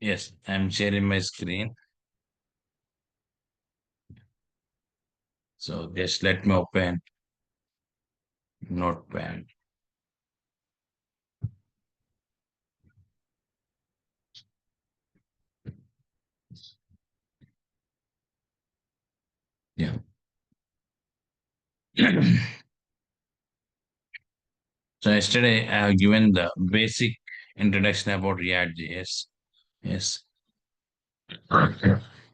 Yes, I'm sharing my screen. So just let me open Notepad. Yeah. So yesterday I have given the basic introduction about React.js. Yes.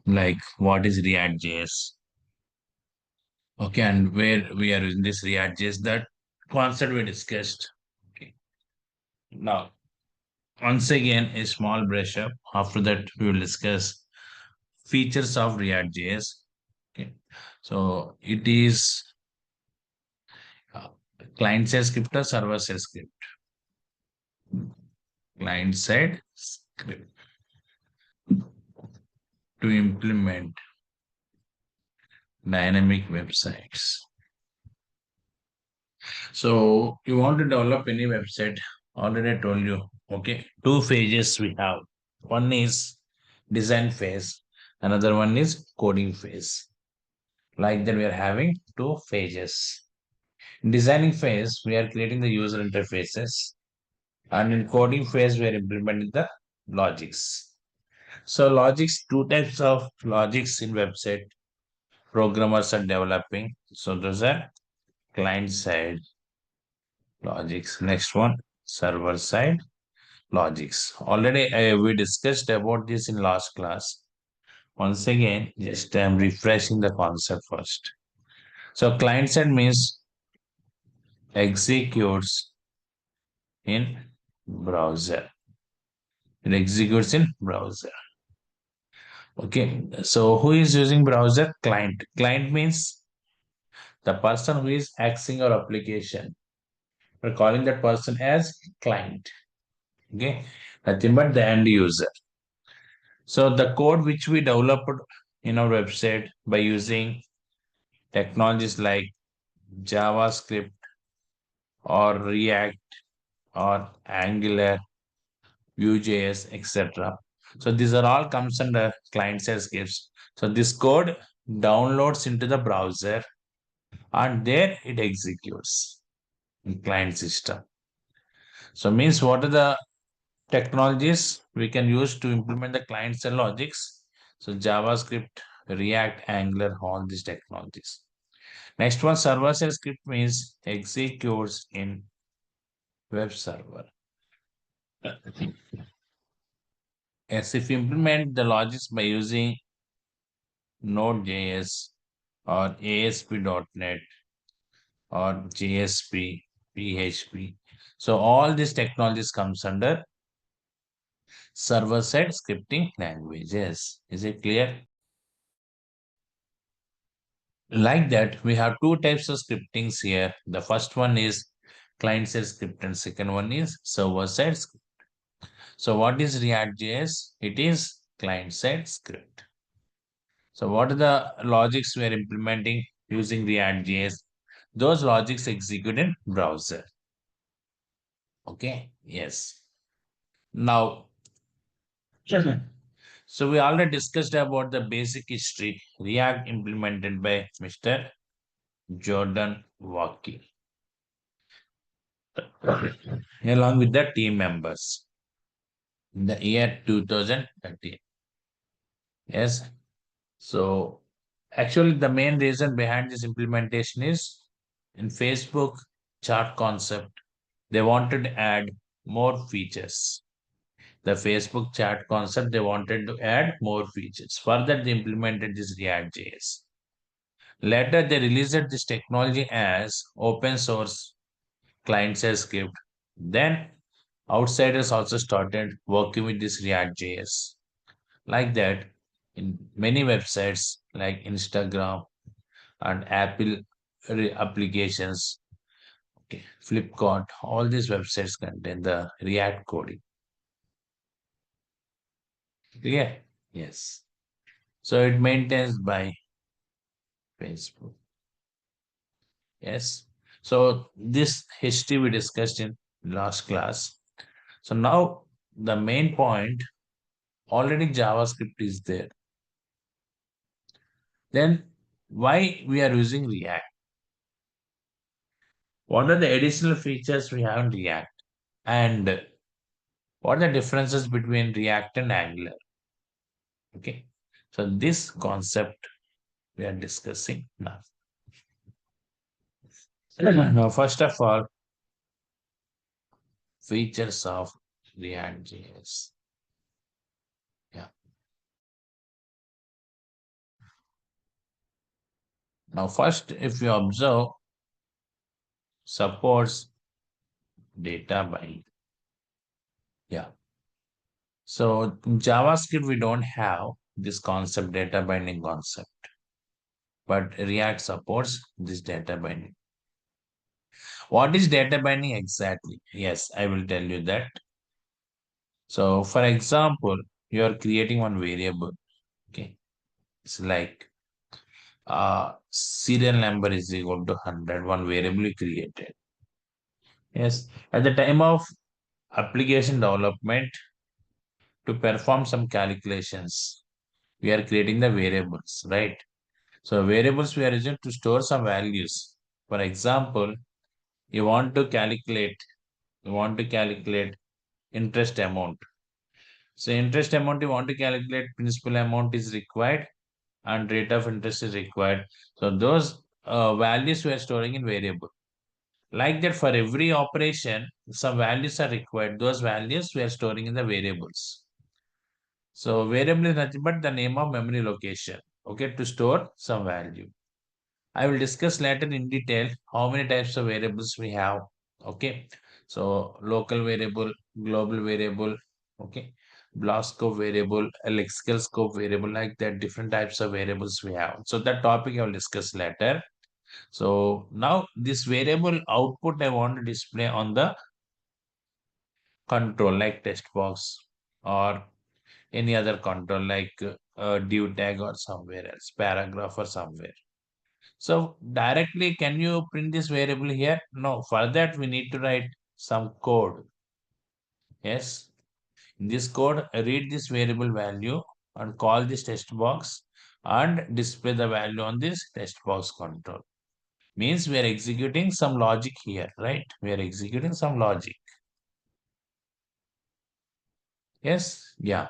Like what is React.js? Okay, and where we are using this React.js, that concept we discussed. Okay. Now, once again, a small brush up. After that, we will discuss features of React.js. Okay. So it is uh, client side script or server side script. Client side script to implement dynamic websites. So you want to develop any website, already I told you, okay, two phases we have. One is design phase, another one is coding phase. Like that, we are having two phases. In designing phase, we are creating the user interfaces, and in coding phase, we are implementing the logics. So logics, two types of logics in website programmers are developing. So those are client side logics. Next one, server side logics. Already we discussed about this in last class. Once again, just I'm refreshing the concept first. So client side means executes in browser. It executes in browser. Okay. So who is using browser? Client. Client means the person who is accessing your application. We're calling that person as client. Okay. Nothing but the end user. So the code which we developed in our website by using technologies like JavaScript or React or Angular, Vue.js, etc. So these are all comes under client side scripts. So this code downloads into the browser and there it executes in client system. So means what are the technologies we can use to implement the client side logics? So JavaScript, React, Angular, all these technologies. Next one, server side script means executes in web server. Yes, if you implement the logics by using Node.js or ASP.NET or JSP, PHP. So all these technologies comes under server-side scripting languages. Is it clear? Like that, we have two types of scriptings here. The first one is client-side script and second one is server-side script. So what is React.js? It is client-side script. So what are the logics we are implementing using React.js? Those logics execute in browser. Okay, yes. Now, so we already discussed about the basic history. React implemented by Mr. Jordan Wakil along with the team members in the year 2013. Yes. So actually the main reason behind this implementation is in Facebook chart concept. They wanted to add more features. The Facebook chat concept, they wanted to add more features. Further, they implemented this React.js. Later, they released this technology as open source client-side script. Then, outsiders also started working with this React.js. Like that, in many websites like Instagram and Apple applications, okay, Flipkart, all these websites contain the React coding. Clear? Yes. So it maintains by Facebook. Yes. So this history we discussed in last class. So now the main point, Already JavaScript is there. Then why we are using React? What are the additional features we have in React? And what are the differences between React and Angular? Okay. So this concept we are discussing now. Now, first of all, features of React.js. Yeah. Now, first, if you observe, supports data binding. Yeah. So in JavaScript, we don't have this concept, data binding concept, but React supports this data binding. What is data binding exactly? Yes, I will tell you that. So, for example, you are creating one variable. Okay. It's like serial number is equal to 100, one variable you created. Yes. At the time of application development, to perform some calculations, we are creating the variables, right? So variables we are using to store some values. For example, you want to calculate, you want to calculate interest amount. So interest amount you want to calculate, principal amount is required and rate of interest is required. So those values we are storing in variable. Like that for every operation, some values are required. Those values we are storing in the variables. So variable is nothing but the name of memory location. Okay, to store some value. I will discuss later in detail how many types of variables we have. Okay. So local variable, global variable, okay, block scope variable, lexical scope variable, like that, different types of variables we have. So that topic I will discuss later. So now this variable output I want to display on the control like text box or any other control like div tag or somewhere else, paragraph or somewhere. So directly, can you print this variable here? No, for that we need to write some code. Yes, in this code, read this variable value and call this text box and display the value on this text box control. Means we are executing some logic here, right? We are executing some logic. Yes, yeah.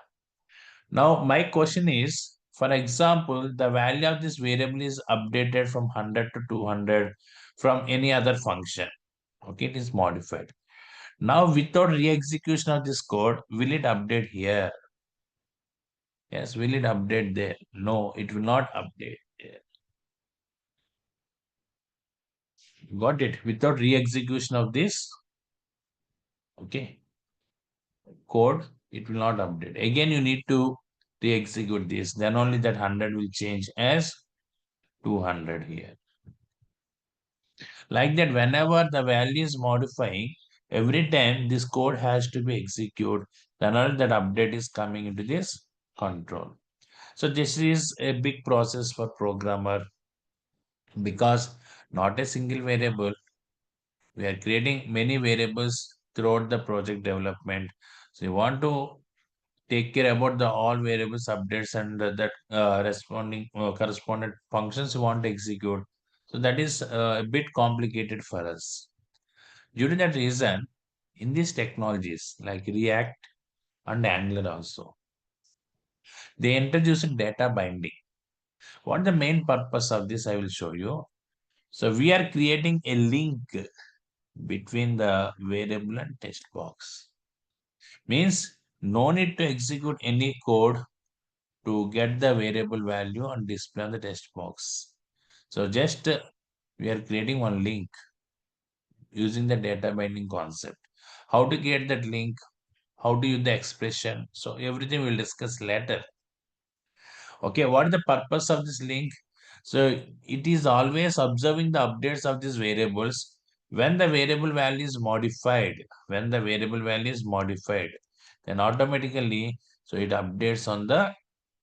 Now my question is, for example, the value of this variable is updated from 100 to 200 from any other function. Okay, it is modified. Now, without re-execution of this code, will it update here? Yes, will it update there? No, it will not update there. Got it? Without re-execution of this, okay, code, it will not update. Again, you need to re-execute this. Then only that 100 will change as 200 here. Like that, whenever the value is modifying, every time this code has to be executed, then only that update is coming into this control. So this is a big process for programmer because not a single variable. We are creating many variables throughout the project development. So you want to take care about the all variables updates and that responding correspondent functions you want to execute. So that is a bit complicated for us. Due to that reason, in these technologies like React and Angular also, they introduced data binding. What the main purpose of this I will show you. So we are creating a link between the variable and text box. Means no need to execute any code to get the variable value and display on the text box. So just we are creating one link using the data binding concept. How to get that link, how to use the expression. So everything we'll discuss later. Okay, what is the purpose of this link? So it is always observing the updates of these variables. When the variable value is modified, when the variable value is modified, then automatically, so it updates on the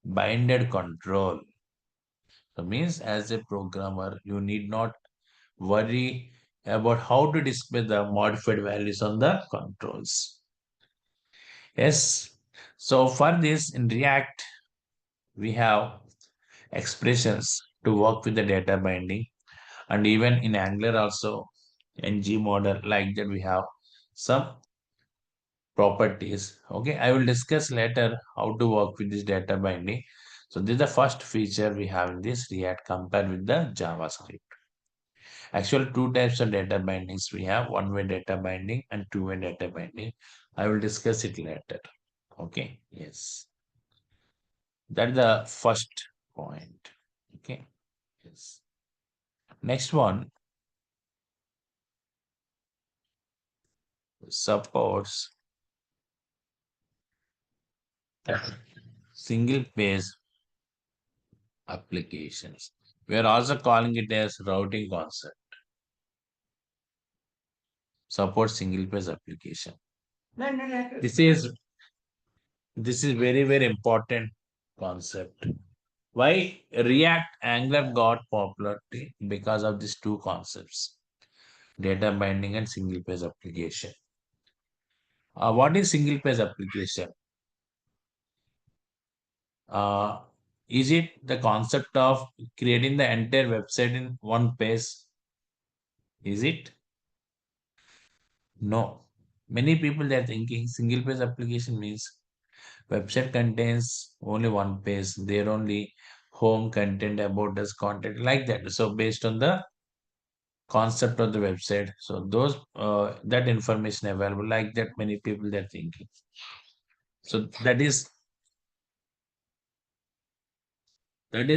binded control. So means as a programmer, you need not worry about how to display the modified values on the controls. Yes. So for this in React, we have expressions to work with the data binding, and even in Angular also, NG model like that we have some properties. Okay, I will discuss later how to work with this data binding. So this is the first feature we have in this React compared with the JavaScript. Actually, two types of data bindings we have: one-way data binding and two-way data binding. I will discuss it later. Okay, yes, that's the first point. Okay, yes. Next one supports single page applications. We are also calling it as routing concept. Support single page application. This is very important concept. Why React Angular got popularity? Because of these two concepts: data binding and single page application. What is single page application? Uh, is it the concept of creating the entire website in one page? Is it? No. Many people they are thinking single page application means website contains only one page. There only home content, about us content like that. So based on the concept of the website, so those that information available like that, many people they're thinking. So that is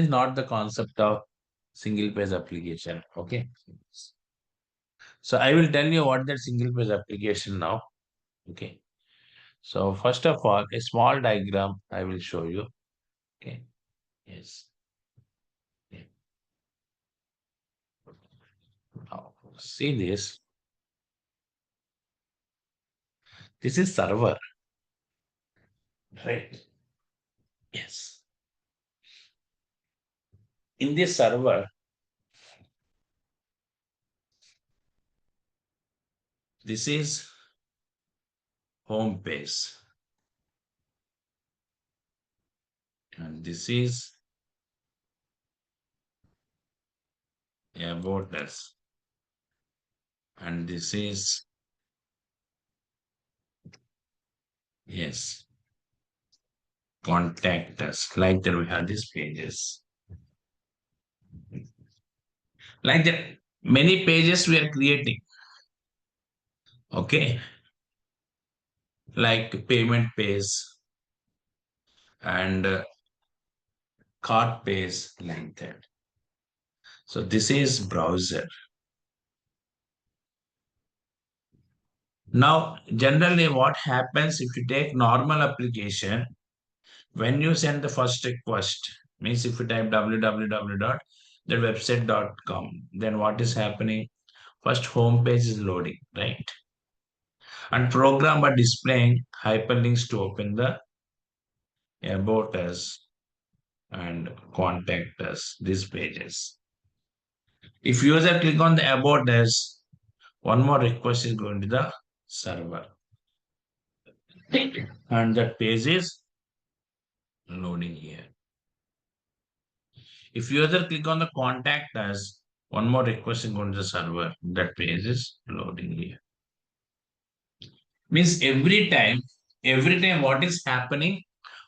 not the concept of single page application. Okay. So I will tell you what that single page application now. Okay. So first of all, a small diagram I will show you. Okay. Yes. Yeah. Now, see this. This is server, right? Yes. In this server, this is home page, and this is about us, and this is, yes, contact us. Like that, we have these pages. Like that, many pages we are creating. Okay, like payment page and cart page, like that. So this is browser. Now, generally, what happens if you take normal application, when you send the first request, means if you type www.thewebsite.com, then what is happening? First home page is loading, right? And program are displaying hyperlinks to open the about us and contact us, these pages. If user click on the about us, one more request is going to the server. And that page is loading here. If user click on the contact us, one more request is going to the server. That page is loading here. Means every time what is happening,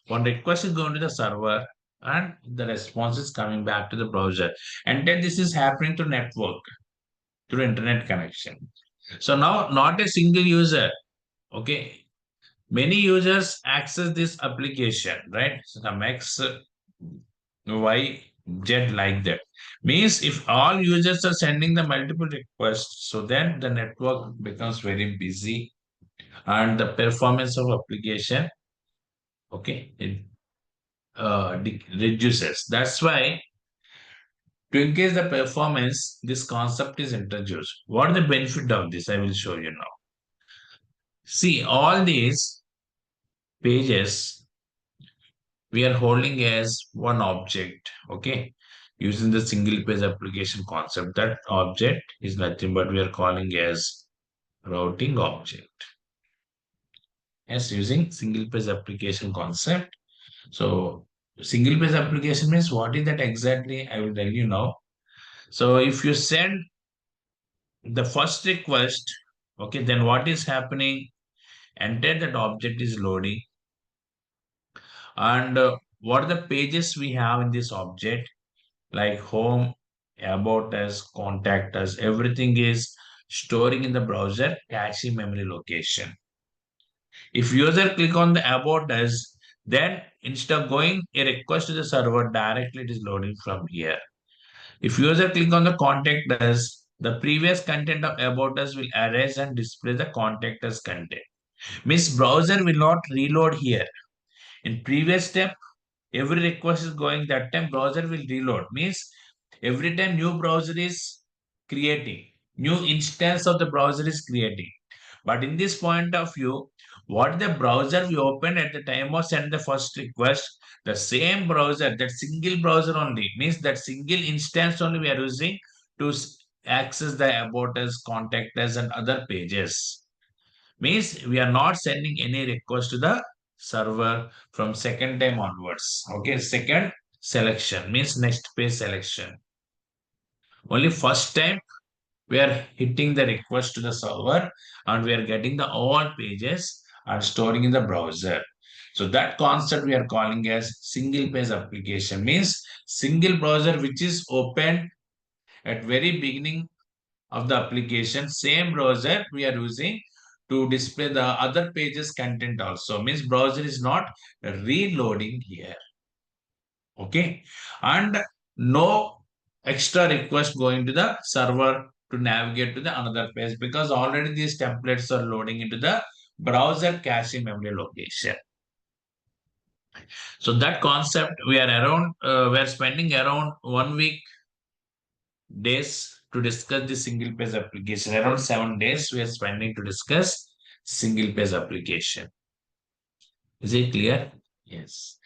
one request is going to the server and the response is coming back to the browser. And then this is happening to network, through internet connection. So now not a single user, okay, many users access this application, right? So some X, Y, Z like that. Means if all users are sending the multiple requests, so then the network becomes very busy and the performance of application, okay, it reduces. That's why to increase the performance, this concept is introduced. What is the benefit of this? I will show you now. See, all these pages we are holding as one object, okay, using the single page application concept. That object is nothing but we are calling as routing object. Yes, using single page application concept. So single page application means what is that exactly? I will tell you now. So if you send the first request, okay, then what is happening? Enter that object is loading, and what are the pages we have in this object, like home, about us, contact us, everything is storing in the browser cache memory location. If user click on the about us, then instead of going a request to the server, directly it is loading from here. If user click on the contact us, the previous content of about us will erase and display the contact us content. Means browser will not reload here. In previous step, every request is going, that time browser will reload. Means every time new browser is creating, new instance of the browser is creating. But in this point of view, what the browser we opened at the time of send the first request, the same browser, that single browser only, means that single instance only we are using to access the about us, contact us, and other pages. Means we are not sending any request to the server from second time onwards. Okay, second selection means next page selection. Only first time we are hitting the request to the server and we are getting the all pages and storing in the browser. So that concept we are calling as single page application, means single browser which is open at very beginning of the application, same browser we are using to display the other pages content also, means browser is not reloading here. Okay, and no extra request going to the server to navigate to the another page, because already these templates are loading into the browser cache memory location. So that concept we are around, we are spending around 1 week days to discuss the single page application. Around 7 days we are spending to discuss single page application. Is it clear? Yes.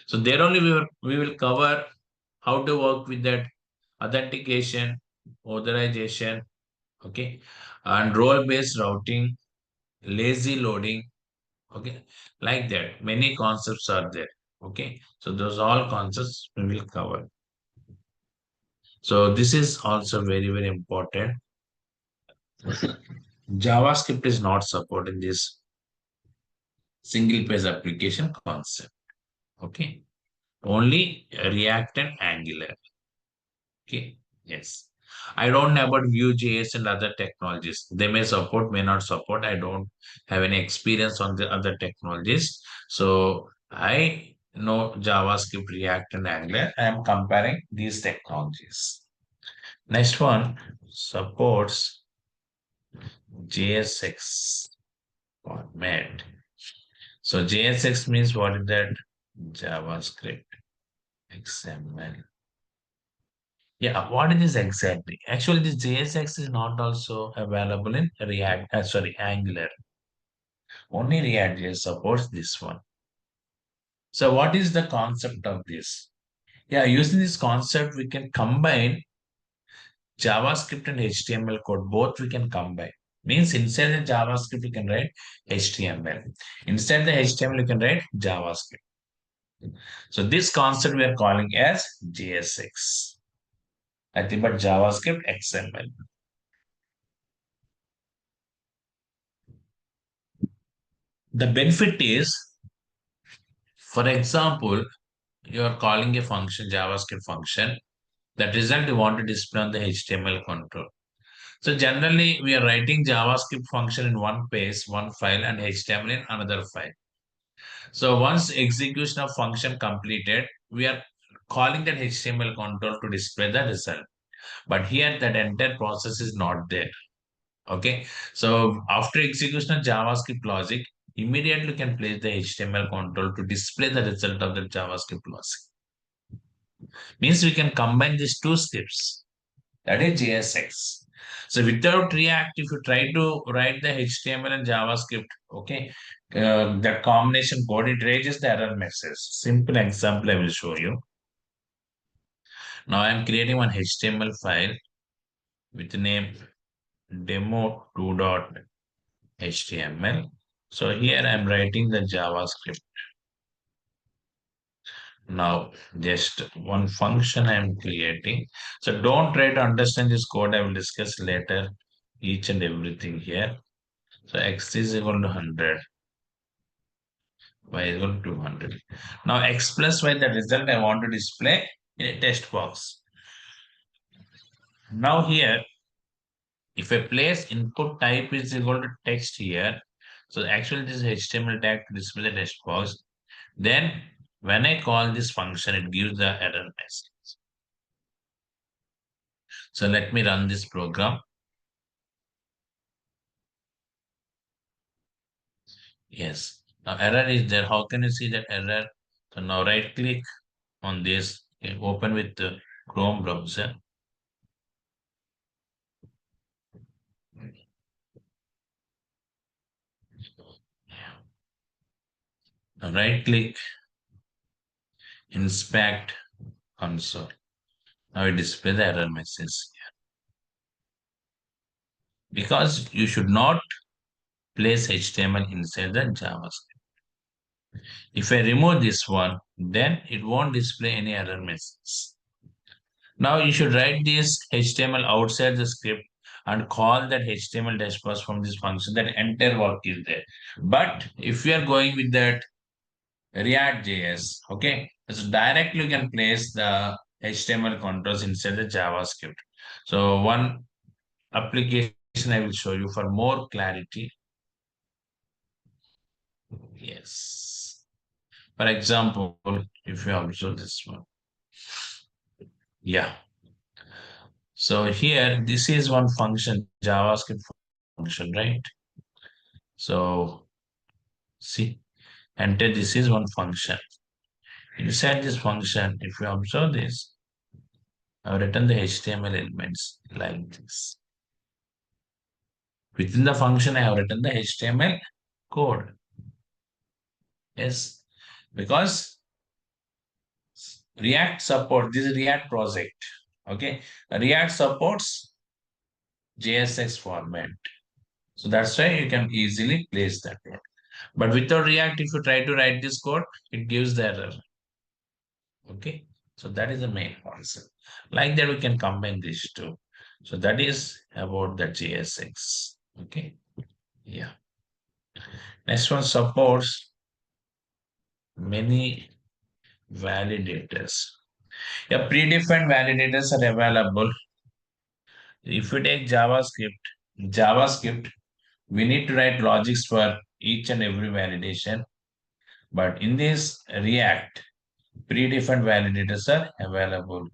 So there only we will cover how to work with that authentication, authorization, okay, and role-based routing, lazy loading, okay, like that. Many concepts are there. Okay. So those all concepts we will cover. So this is also very, very important. JavaScript is not supporting this single page application concept. Okay. Only React and Angular. Okay. Yes. I don't know about Vue.js and other technologies. They may support, may not support. I don't have any experience on the other technologies. So I know JavaScript, React, and Angular. I am comparing these technologies. Next one supports JSX format. So JSX means what is that? JavaScript, XML. Yeah, what it is exactly? Actually, this JSX is not also available in React, sorry, Angular. Only React.js supports this one. So what is the concept of this? Yeah, using this concept, we can combine JavaScript and HTML code. Both we can combine. Means inside the JavaScript, you can write HTML. Inside the HTML, you can write JavaScript. So this concept we are calling as JSX. Nothing but JavaScript XML. The benefit is, for example, you are calling a function, JavaScript function, that result you want to display on the HTML control. So generally, we are writing JavaScript function in one page, one file, and HTML in another file. So once execution of function completed, we are calling that HTML control to display the result. But here that entire process is not there. Okay. So after execution of JavaScript logic, immediately you can place the HTML control to display the result of the JavaScript logic. Means we can combine these two scripts. That is JSX. So without React, if you try to write the HTML and JavaScript, okay, that combination code, it raises the error message. Simple example I will show you. Now I am creating one HTML file with the name demo2.html. So here I'm writing the JavaScript. Now, just one function I'm creating. So don't try to understand this code. I will discuss later each and everything here. So x is equal to 100, y is equal to 200. Now x plus y, the result I want to display in a text box. Now here, if I place input type is equal to text here, so actually this is HTML tag to display the text box. Then when I call this function, it gives the error message. So let me run this program. Yes. Now error is there. How can you see that error? So now right click on this, okay, open with the Chrome browser. Now right click, inspect console. Now it displays the error message. Because you should not place HTML inside the JavaScript. If I remove this one, then it won't display any error message. Now you should write this HTML outside the script and call that HTML dashboard from this function. That entire work is there. But if you are going with that react.js, okay, so directly you can place the HTML controls inside the JavaScript. So one application I will show you for more clarity. Yes. For example, if you observe this one. Yeah. So here, this is one function, JavaScript function, right? So see, enter this is one function. Inside this function, if you observe this, I've written the HTML elements like this. Within the function, I have written the HTML code. Yes, because React support, this is React project. Okay, React supports JSX format. So that's why you can easily place that one. But without React, if you try to write this code, it gives the error. Okay, so that is the main concept. Like that, we can combine these two. So that is about the JSX. Okay, yeah. Next one supports many validators. Yeah, predefined validators are available. If you take JavaScript, we need to write logics for each and every validation. But in this React, predefined validators are available.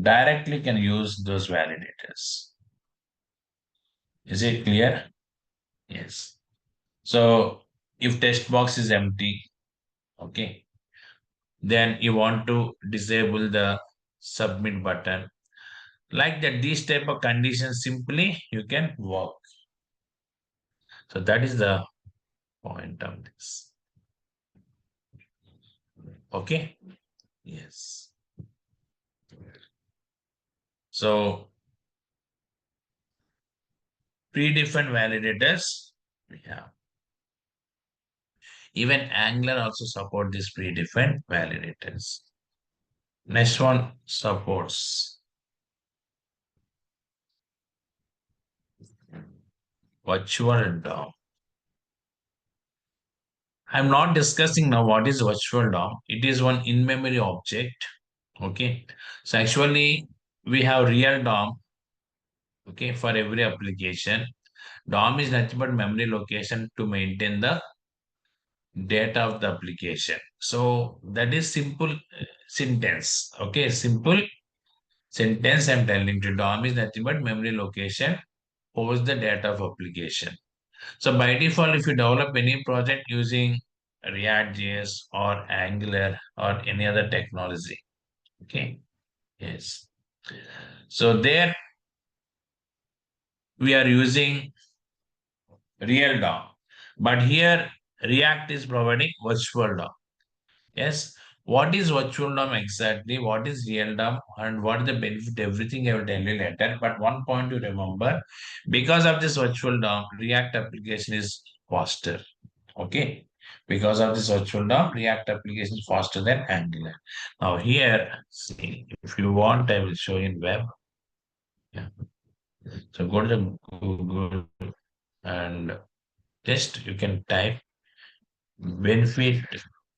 Directly can use those validators. Is it clear? Yes. So if text box is empty, okay, then you want to disable the submit button. Like that, these type of conditions simply you can work. So that is the point of this. Okay. Yes. So predefined validators, yeah. Even Angular also support these predefined validators. Next one supports virtual DOM. I'm not discussing now what is virtual DOM. It is one in-memory object. Okay. So actually we have real DOM. Okay. For every application, DOM is nothing but memory location to maintain the data of the application. So that is simple sentence. Okay. Simple sentence I'm telling you. DOM is nothing but memory location holds the data of application. So by default, if you develop any project using React.js or Angular or any other technology, okay, yes. So there we are using real DOM, but here React is providing virtual DOM. Yes. What is virtual DOM exactly? What is real DOM? And what is the benefit? Everything I will tell you later. But one point to remember, because of this virtual DOM, React application is faster. Okay. Because of this virtual DOM, React application is faster than Angular. Now here, see, if you want, I will show you in web. Yeah. So go to the Google and just you can type benefit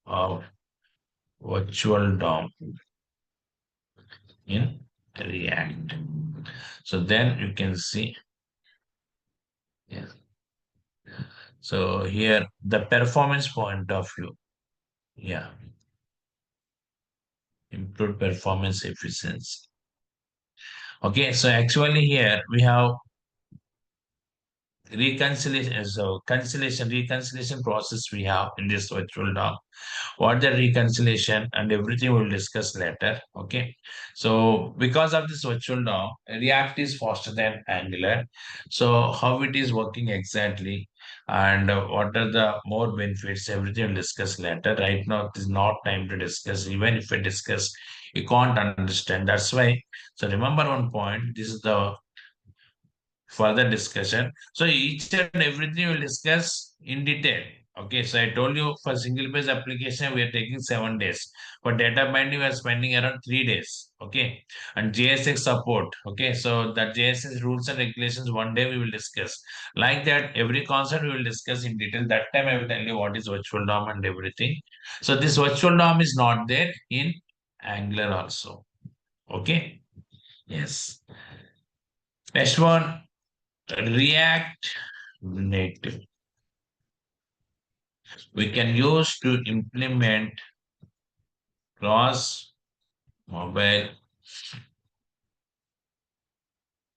of virtual DOM in React. So then you can see, yes. So here the performance point of view, yeah, improved performance efficiency. Okay, so actually here we have reconciliation. So reconciliation process we have in this virtual DOM. What the reconciliation and everything we'll discuss later. Okay. So because of this virtual DOM, React is faster than Angular. So how it is working exactly and what are the more benefits, everything we'll discuss later. Right now, it is not time to discuss. Even if we discuss, you can't understand. That's why. So remember one point. This is the further discussion. So each and everything we'll discuss in detail. Okay, so I told you for single page application we are taking 7 days. For data binding we are spending around 3 days. Okay, and JSX support. Okay, so that JSX rules and regulations one day we will discuss. Like that, every concept we will discuss in detail. That time I will tell you what is virtual DOM and everything. So this virtual DOM is not there in Angular also. Okay. Yes. Next one, React Native. We can use to implement cross mobile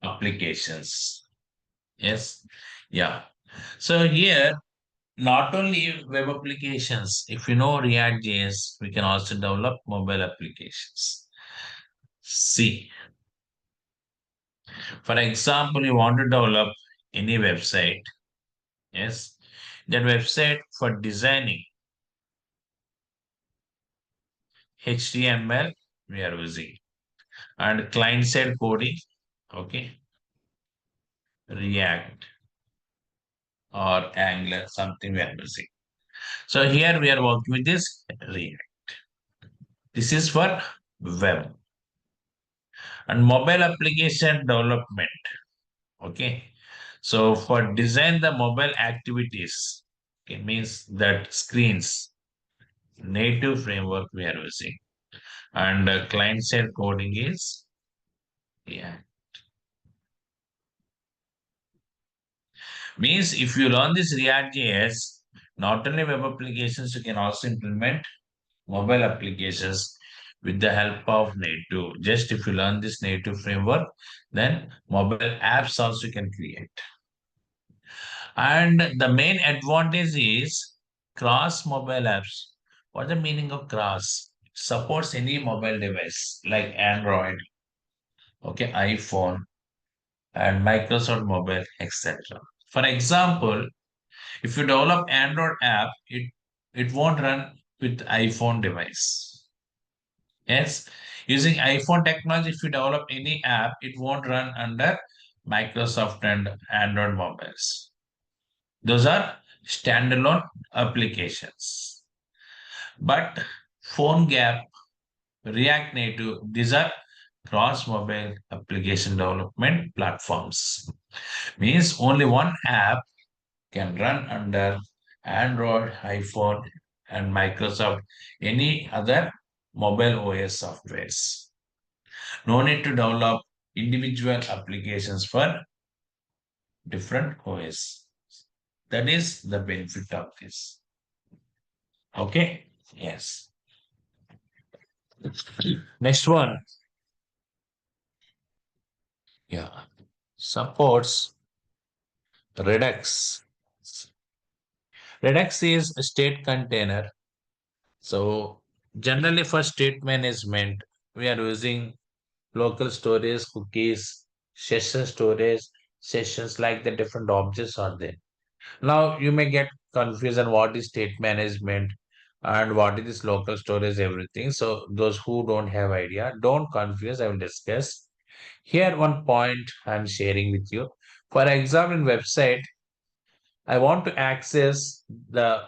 applications. Yes. Yeah. So here, not only web applications, if you know React.js, we can also develop mobile applications. See, for example, you want to develop any website. Yes. That website for designing HTML, we are using. And client side coding, okay, React or Angular, something we are using. So here we are working with this React. This is for web and mobile application development. Okay. So for design the mobile activities, it means that screens, native framework we are using. And client side coding is, yeah. Means if you learn this React.js, not only web applications, you can also implement mobile applications with the help of native. Just if you learn this native framework, then mobile apps also can create. And the main advantage is cross mobile apps. What the meaning of cross? Supports any mobile device like Android, okay, iPhone, and Microsoft Mobile, etc. For example, if you develop Android app, it won't run with iPhone device. Yes, using iPhone technology, if you develop any app, it won't run under Microsoft and Android mobiles. Those are standalone applications. But Phone Gap, React Native, these are cross mobile application development platforms. Means only one app can run under Android, iPhone, and Microsoft, any other mobile OS softwares. No need to develop individual applications for different OS. That is the benefit of this. Okay? Yes. Next one. Yeah. Supports Redux. Redux is a state container. So generally for state management, we are using local storage, cookies, session storage, sessions like the different objects are there. Now you may get confused on what is state management and what is this local storage, everything. So those who don't have idea, don't confuse. I will discuss. Here one point I'm sharing with you. For example, in website, I want to access the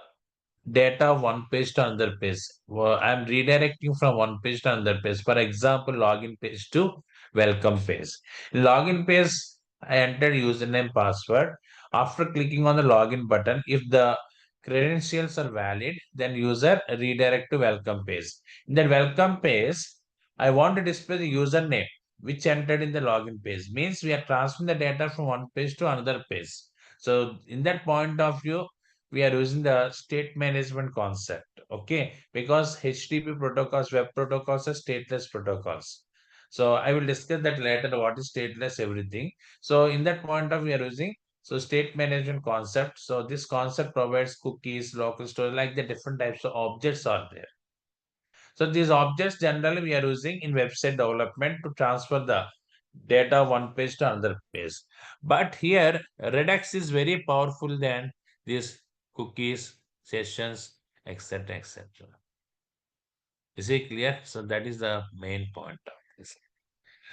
data one page to another page. Well, I'm redirecting from one page to another page. For example, login page to welcome page. In login page, I entered username password. After clicking on the login button, if the credentials are valid, then user redirect to welcome page. In the welcome page, I want to display the username which entered in the login page. Means we are transferring the data from one page to another page. So in that point of view, we are using the state management concept, okay? Because HTTP protocols, web protocols are stateless protocols. So I will discuss that later, what is stateless, everything. So in that point of we are using so state management concept. So this concept provides cookies, local storage, like the different types of objects are there. So these objects generally we are using in website development to transfer the data one page to another page. But here Redux is very powerful than these cookies, sessions, etc. etc. Is it clear? So that is the main point of this.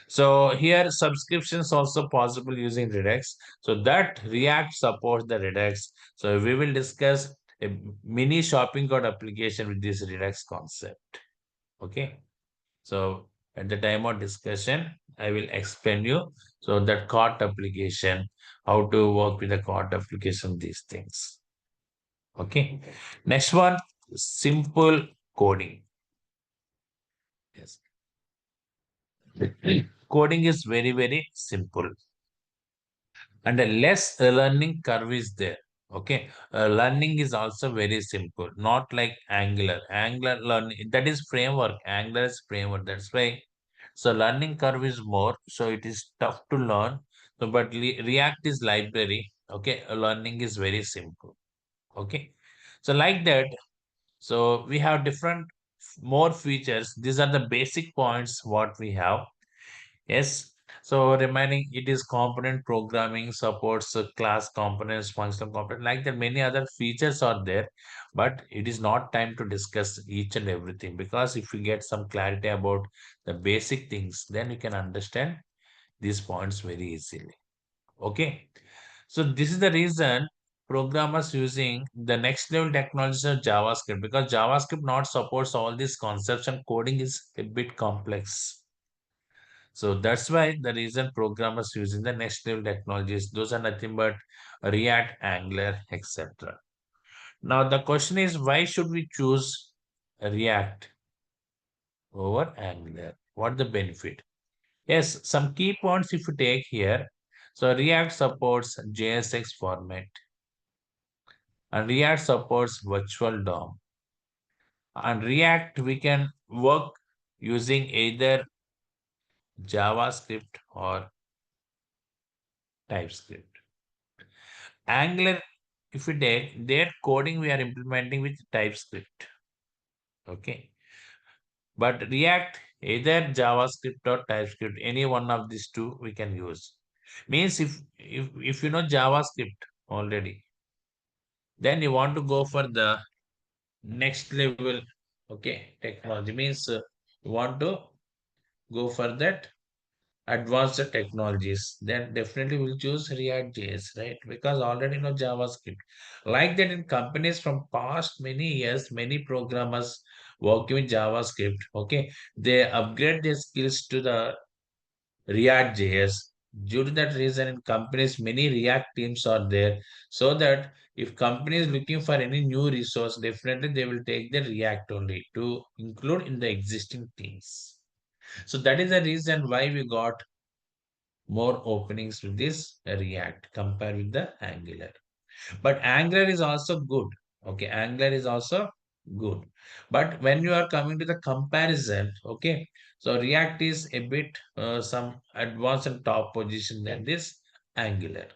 So here subscriptions also possible using Redux. So that React supports the Redux. So we will discuss a mini shopping cart application with this Redux concept. Okay. So at the time of discussion, I will explain you. So that cart application, how to work with the cart application, these things. Okay. Next one, simple coding. Yes. Coding is very, very simple. And a less learning curve is there. Okay. Learning is also very simple, not like Angular. Angular learning, that is framework. Angular is framework. That's why. So learning curve is more. So it is tough to learn. So, but React is library. Okay. Learning is very simple. Okay. So like that. So we have different more features. These are the basic points what we have. Yes. So remaining it is component programming supports class components, functional component, like that many other features are there, but it is not time to discuss each and everything because if you get some clarity about the basic things, then you can understand these points very easily. Okay. So this is the reason programmers using the next level technologies of JavaScript because JavaScript not supports all these concepts and coding is a bit complex. So that's why the reason programmers using the next level technologies, those are nothing but React, Angular, etc. Now the question is, why should we choose React over Angular? What the benefit? Yes, some key points if you take here. So React supports JSX format and React supports virtual DOM. And React we can work using either JavaScript or TypeScript. Angular, if we take their coding, we are implementing with TypeScript. Okay. But React, either JavaScript or TypeScript, any one of these two we can use. Means if you know JavaScript already, then you want to go for the next level, okay, technology. Means you want to go for that advanced technologies, then definitely we'll choose React.js, right? Because already know JavaScript. Like that in companies from past many years, many programmers working with JavaScript, okay, they upgrade their skills to the React.js. Due to that reason, in companies, many React teams are there. So that if company is looking for any new resource, definitely they will take the React only to include in the existing teams. So that is the reason why we got more openings with this React compared with the Angular. But Angular is also good. Okay, Angular is also good. But when you are coming to the comparison, okay, so React is a bit some advanced and top position than this Angular.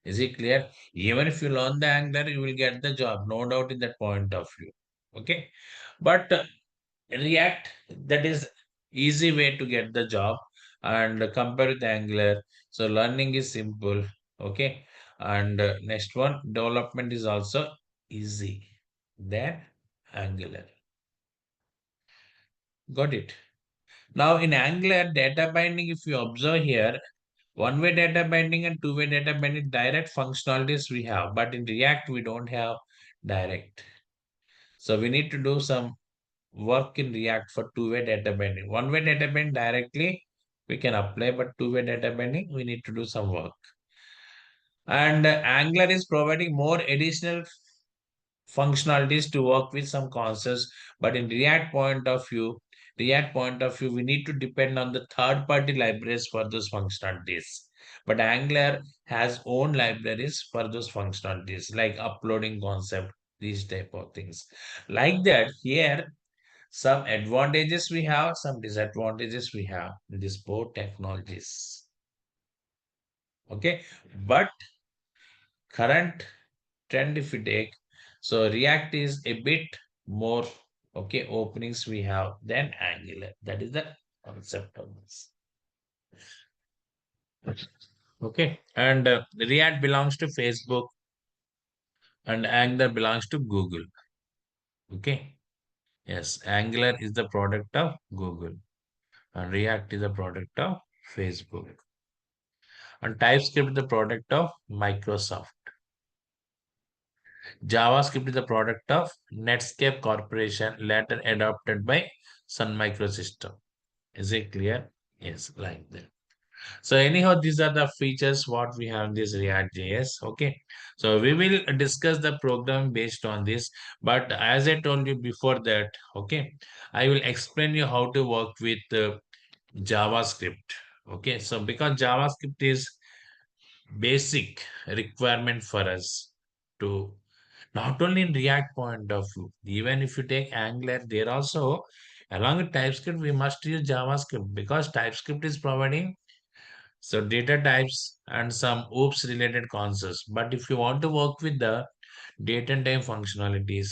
Is it clear? Even if you learn the Angular, you will get the job, no doubt in that point of view. Okay, but React, that is easy way to get the job and compare with Angular. So learning is simple. Okay. And next one, development is also easy than Angular. Got it. Now in Angular data binding, if you observe here, One-way data binding and two-way data binding, direct functionalities we have, but in React, we don't have direct. So we need to do some work in React for two-way data binding. One-way data binding directly we can apply, but two-way data binding, we need to do some work. And Angular is providing more additional functionalities to work with some concepts, but in React point of view, we need to depend on the third-party libraries for those functionalities. But Angular has own libraries for those functionalities, like uploading concept, these type of things. Like that, here some advantages we have, some disadvantages we have in these both technologies. Okay, but current trend if we take, so React is a bit more okay openings we have than Angular. That is the concept of this. Okay, and React belongs to Facebook and Angular belongs to Google. Okay, yes, Angular is the product of Google and React is the product of Facebook. And TypeScript is the product of Microsoft. JavaScript is the product of Netscape Corporation, later adopted by Sun Microsystem. Is it clear? Yes, like that. So anyhow, these are the features what we have in this React.js. Okay. So we will discuss the program based on this. But as I told you before that, okay, I will explain you how to work with JavaScript. Okay. So because JavaScript is basic requirement for us to not only in React point of view, even if you take Angular, there also along with TypeScript, we must use JavaScript because TypeScript is providing so data types and some OOPS related concepts. But if you want to work with the date and time functionalities,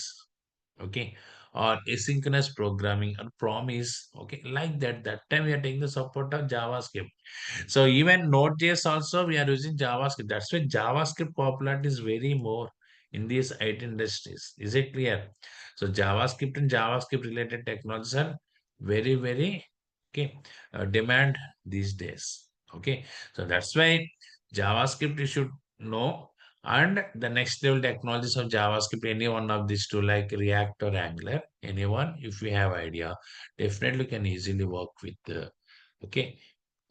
okay, or asynchronous programming or promise, okay, like that, that time we are taking the support of JavaScript. So even Node.js also we are using JavaScript. That's why JavaScript popularity is very more in these IT industries. Is it clear? So JavaScript and JavaScript related technologies are very, very okay demand these days. Okay, so that's why JavaScript you should know. And the next level technologies of JavaScript, any one of these two like React or Angular, anyone, if you have idea, definitely can easily work with okay.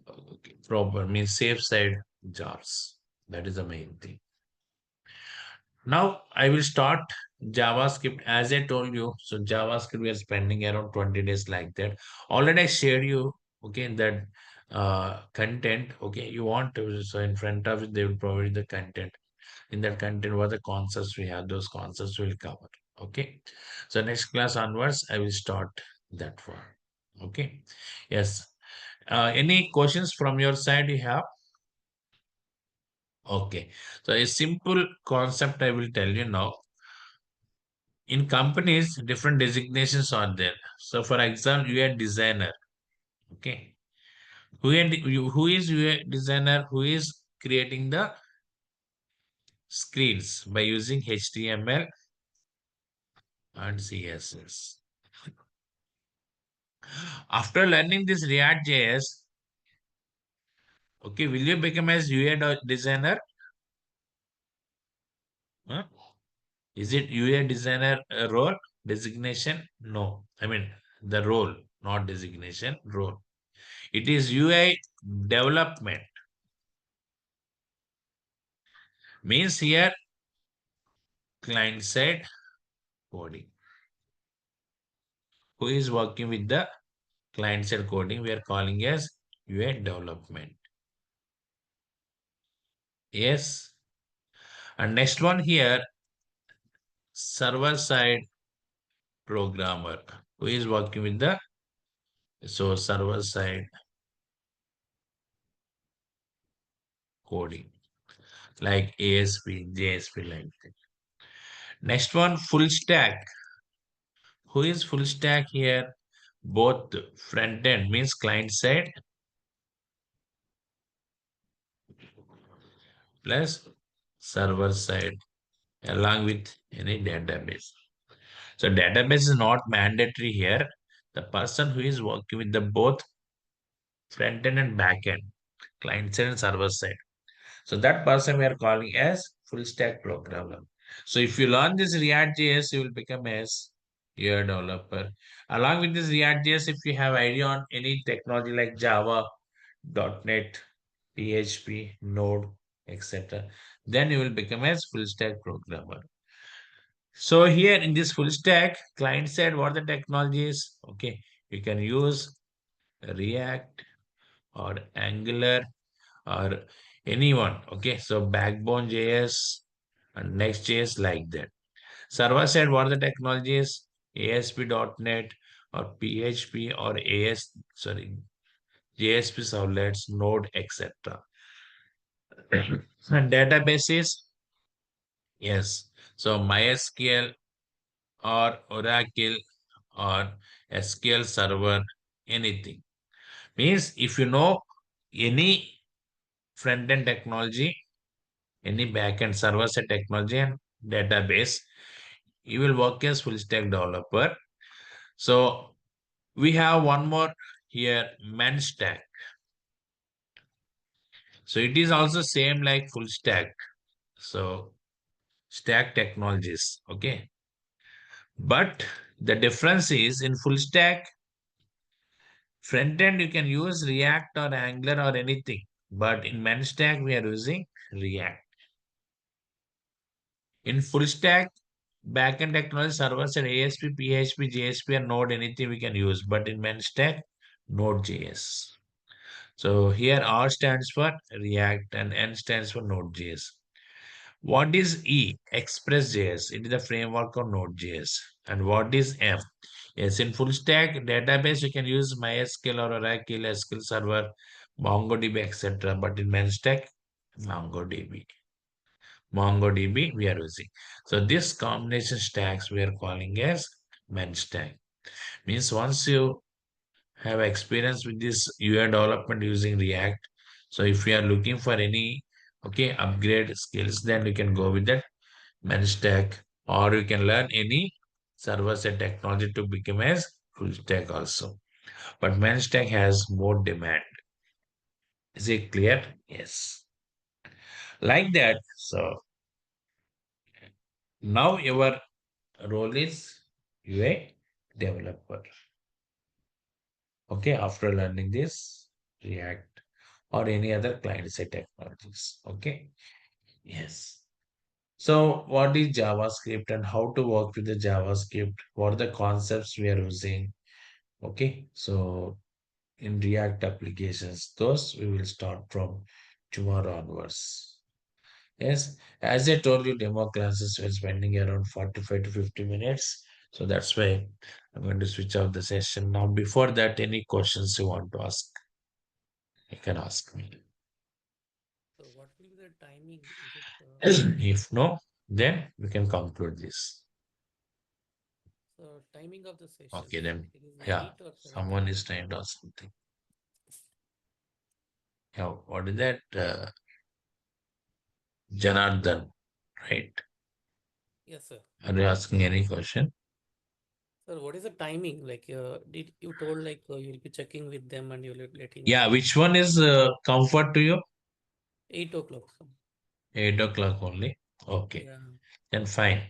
Okay, proper means safe side jobs. That is the main thing. Now I will start JavaScript as I told you. So JavaScript we are spending around 20 days like that. Already I shared you okay that content. Okay, you want to so in front of it they will provide the content. In that content what the concepts we have, those concepts will cover. Okay. So next class onwards I will start that one. Okay. Yes. Any questions from your side you have? Okay. So a simple concept I will tell you now. In companies, different designations are there. So for example, you are designer. Okay. Who is UI designer? Who is creating the screens by using HTML and CSS. After learning this React.js, okay, will you become as UI designer? Huh? Is it UI designer role designation? No. I mean the role, not designation, role. It is UI development. Means here client side coding. Who is working with the client side coding? We are calling as UI development. Yes. And next one here, server side programmer. Who is working with the so server side coding like ASP, JSP like that. Next one, full stack. Who is full stack here? Both front end means client side plus server side along with any database. So database is not mandatory here. The person who is working with the both front end and back end. client side and server side. So that person we are calling as full stack programmer. So if you learn this React.js, you will become as your developer. Along with this React.js, if you have idea on any technology like Java, .NET, PHP, Node, etc., then you will become as full stack programmer. So here in this full stack, client side, what the technology is? Okay, you can use React or Angular or anyone. Okay, so Backbone JS and Next.js like that. Server side, what the technology is? ASP.NET or PHP or JSP servlets, Node, etc. And databases, yes. So MySQL or Oracle or SQL Server, anything. Means if you know any front-end technology, any back-end server-side technology and database, you will work as full stack developer. So we have one more here, men stack. So it is also same like full stack. So stack technologies, okay. But the difference is in full stack, front end you can use React or Angular or anything. But in men stack, we are using React. In full stack, backend technology servers and ASP, PHP, JSP, and Node, anything we can use. But in main stack, Node.js. So here R stands for React and N stands for Node.js. What is E? Express.js. It is the framework of Node.js. And what is M? Yes, in full stack database, you can use MySQL or Oracle, SQL Server, MongoDB, etc. But in main stack, MongoDB. MongoDB we are using. So this combination stacks we are calling as main stack. Means once you have experience with this UI development using React, so if you are looking for any upgrade skills, then you can go with that main stack, or you can learn any server side technology to become as full stack also. But main stack has more demand. Is it clear? Yes. Like that. So now your role is UA developer. Okay, after learning this React or any other client-side technologies. Okay, yes. So, what is JavaScript and how to work with the JavaScript? What are the concepts we are using? Okay, so in React applications, those we will start from tomorrow onwards. Yes, as I told you, demo classes were spending around 45 to 50 minutes. So that's why I'm going to switch out the session. Now, before that, any questions you want to ask, you can ask me. So what will be the timing? Is it If no, then we can conclude this. timing of the Okay, sessions? then, It is yeah, 8 or 7 o'clock? someone is trying to ask something. Yeah, what is that? Janardhan, right? Yes, sir. Are you asking any question? Sir, what is the timing? Like, did you told like you'll be checking with them and you'll be letting us Yeah, know? which one is comfort to you? 8 o'clock, sir. 8 o'clock only. Okay, Yeah. then fine.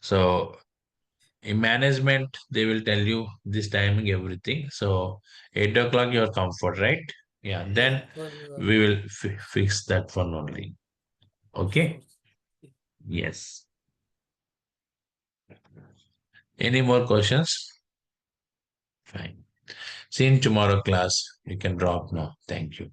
So in management, they will tell you this timing, everything. So 8 o'clock, your comfort, right? Yeah, Yeah, then because we will fix that one only. sure. Okay. Yes. Any more questions? Fine. See you in tomorrow class. You can drop now. Thank you.